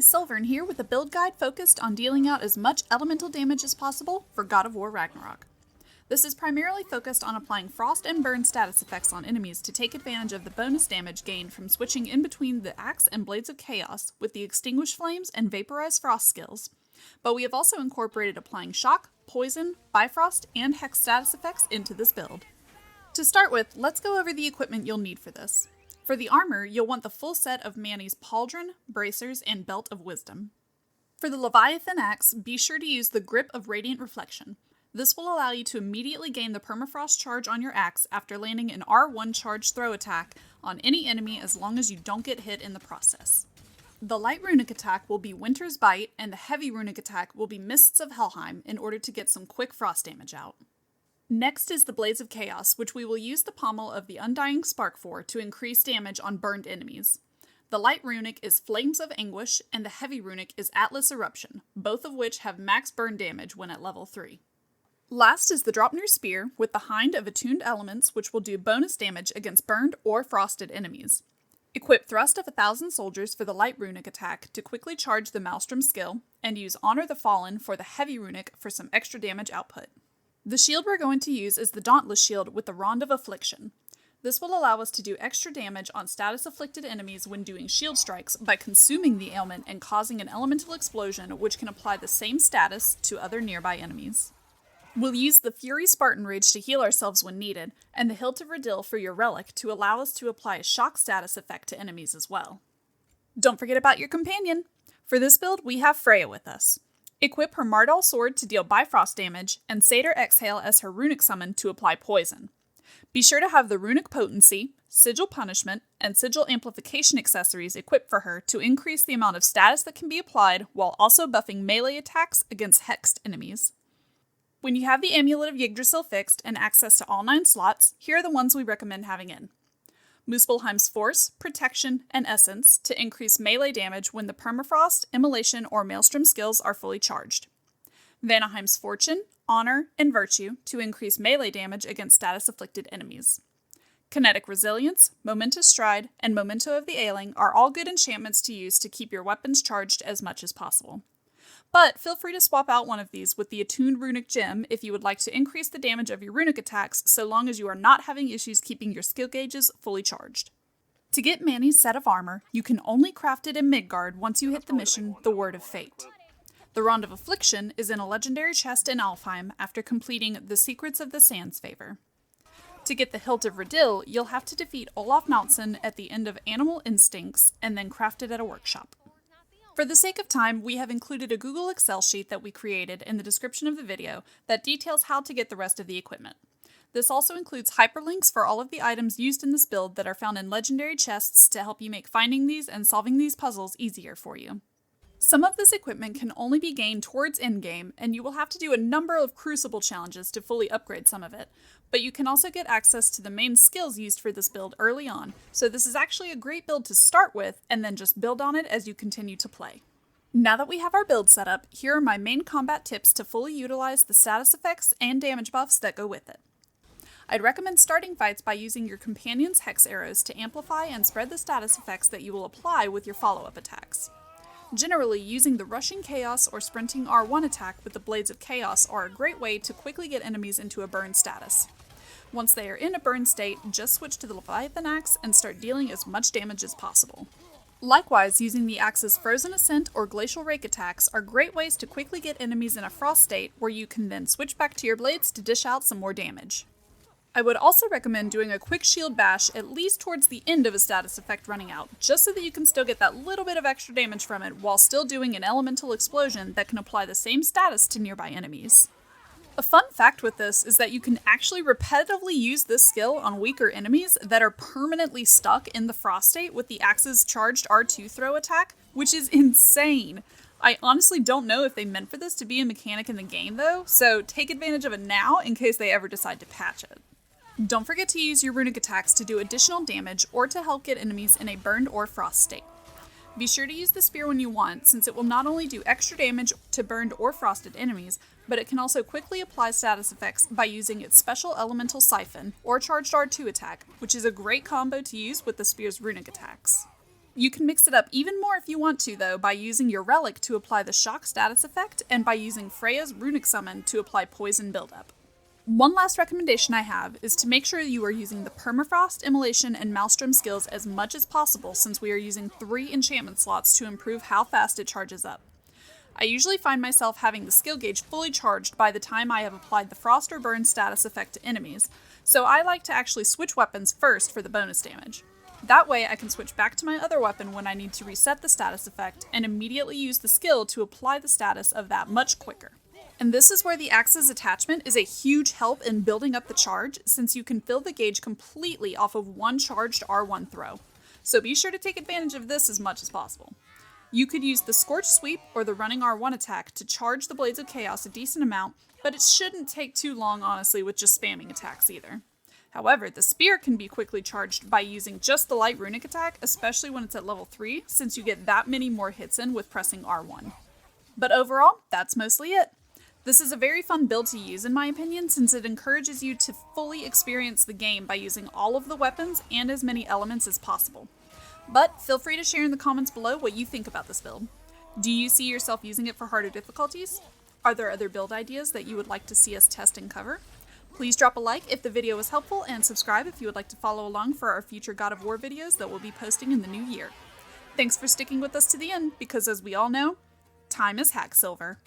Silvern here with a build guide focused on dealing out as much elemental damage as possible for God of War Ragnarok. This is primarily focused on applying frost and burn status effects on enemies to take advantage of the bonus damage gained from switching in between the Axe and Blades of Chaos with the Extinguish Flames and Vaporize Frost skills, but we have also incorporated applying Shock, Poison, Bifrost, and Hex status effects into this build. To start with, let's go over the equipment you'll need for this. For the armor, you'll want the full set of Manny's Pauldron, Bracers, and Belt of Wisdom. For the Leviathan Axe, be sure to use the Grip of Radiant Reflection. This will allow you to immediately gain the permafrost charge on your axe after landing an R1 charge throw attack on any enemy as long as you don't get hit in the process. The light runic attack will be Winter's Bite, and the heavy runic attack will be Mists of Helheim in order to get some quick frost damage out. Next is the Blades of Chaos, which we will use the pommel of the Undying Spark for to increase damage on burned enemies. The light runic is Flames of Anguish, and the heavy runic is Atlas Eruption, both of which have max burn damage when at level 3. Last is the Draupnir Spear, with the Hind of Attuned Elements, which will do bonus damage against burned or frosted enemies. Equip Thrust of 1,000 Soldiers for the light runic attack to quickly charge the Maelstrom skill, and use Honor the Fallen for the heavy runic for some extra damage output. The shield we're going to use is the Dauntless Shield with the Rond of Affliction. This will allow us to do extra damage on status-afflicted enemies when doing shield strikes by consuming the ailment and causing an elemental explosion which can apply the same status to other nearby enemies. We'll use the Fury Spartan Rage to heal ourselves when needed, and the Hilt of Radil for your relic to allow us to apply a shock status effect to enemies as well. Don't forget about your companion! For this build, we have Freya with us. Equip her Mardal Sword to deal Bifrost damage, and Satyr Exhale as her runic summon to apply poison. Be sure to have the Runic Potency, Sigil Punishment, and Sigil Amplification accessories equipped for her to increase the amount of status that can be applied while also buffing melee attacks against hexed enemies. When you have the Amulet of Yggdrasil fixed and access to all 9 slots, here are the ones we recommend having in. Muspelheim's Force, Protection, and Essence to increase melee damage when the Permafrost, Immolation, or Maelstrom skills are fully charged. Vanaheim's Fortune, Honor, and Virtue to increase melee damage against status-afflicted enemies. Kinetic Resilience, Momentous Stride, and Memento of the Ailing are all good enchantments to use to keep your weapons charged as much as possible. But feel free to swap out one of these with the Attuned Runic Gem if you would like to increase the damage of your runic attacks so long as you are not having issues keeping your skill gauges fully charged. To get Manny's set of armor, you can only craft it in Midgard once you hit the mission, The Word of Fate. The Rond of Affliction is in a legendary chest in Alfheim after completing the Secrets of the Sands favor. To get the Hilt of Radil, you'll have to defeat Olaf Maltson at the end of Animal Instincts and then craft it at a workshop. For the sake of time, we have included a Google Excel sheet that we created in the description of the video that details how to get the rest of the equipment. This also includes hyperlinks for all of the items used in this build that are found in legendary chests to help you make finding these and solving these puzzles easier for you. Some of this equipment can only be gained towards endgame, and you will have to do a number of Crucible challenges to fully upgrade some of it, but you can also get access to the main skills used for this build early on, so this is actually a great build to start with, and then just build on it as you continue to play. Now that we have our build set up, here are my main combat tips to fully utilize the status effects and damage buffs that go with it. I'd recommend starting fights by using your companion's hex arrows to amplify and spread the status effects that you will apply with your follow-up attacks. Generally, using the Rushing Chaos or Sprinting R1 attack with the Blades of Chaos are a great way to quickly get enemies into a burn status. Once they are in a burn state, just switch to the Leviathan Axe and start dealing as much damage as possible. Likewise, using the Axe's Frozen Ascent or Glacial Rake attacks are great ways to quickly get enemies in a frost state where you can then switch back to your blades to dish out some more damage. I would also recommend doing a quick shield bash at least towards the end of a status effect running out, just so that you can still get that little bit of extra damage from it while still doing an elemental explosion that can apply the same status to nearby enemies. A fun fact with this is that you can actually repetitively use this skill on weaker enemies that are permanently stuck in the frost state with the Axe's charged R2 throw attack, which is insane. I honestly don't know if they meant for this to be a mechanic in the game though, so take advantage of it now in case they ever decide to patch it. Don't forget to use your runic attacks to do additional damage or to help get enemies in a burned or frost state. Be sure to use the spear when you want, since it will not only do extra damage to burned or frosted enemies, but it can also quickly apply status effects by using its special elemental siphon or charged R2 attack, which is a great combo to use with the spear's runic attacks. You can mix it up even more if you want to, though, by using your Relic to apply the Shock status effect, and by using Freya's Runic Summon to apply Poison buildup. One last recommendation I have is to make sure you are using the Permafrost, Immolation, and Maelstrom skills as much as possible, since we are using 3 enchantment slots to improve how fast it charges up. I usually find myself having the skill gauge fully charged by the time I have applied the Frost or Burn status effect to enemies, so I like to actually switch weapons first for the bonus damage. That way I can switch back to my other weapon when I need to reset the status effect and immediately use the skill to apply the status of that much quicker. And this is where the Axe's attachment is a huge help in building up the charge, since you can fill the gauge completely off of one charged R1 throw. So be sure to take advantage of this as much as possible. You could use the Scorch Sweep or the running R1 attack to charge the Blades of Chaos a decent amount, but it shouldn't take too long, honestly, with just spamming attacks either. However, the Spear can be quickly charged by using just the light runic attack, especially when it's at level 3, since you get that many more hits in with pressing R1. But overall, that's mostly it. This is a very fun build to use in my opinion, since it encourages you to fully experience the game by using all of the weapons and as many elements as possible. But feel free to share in the comments below what you think about this build. Do you see yourself using it for harder difficulties? Are there other build ideas that you would like to see us test and cover? Please drop a like if the video was helpful, and subscribe if you would like to follow along for our future God of War videos that we'll be posting in the new year. Thanks for sticking with us to the end, because as we all know, time is Hack Silver.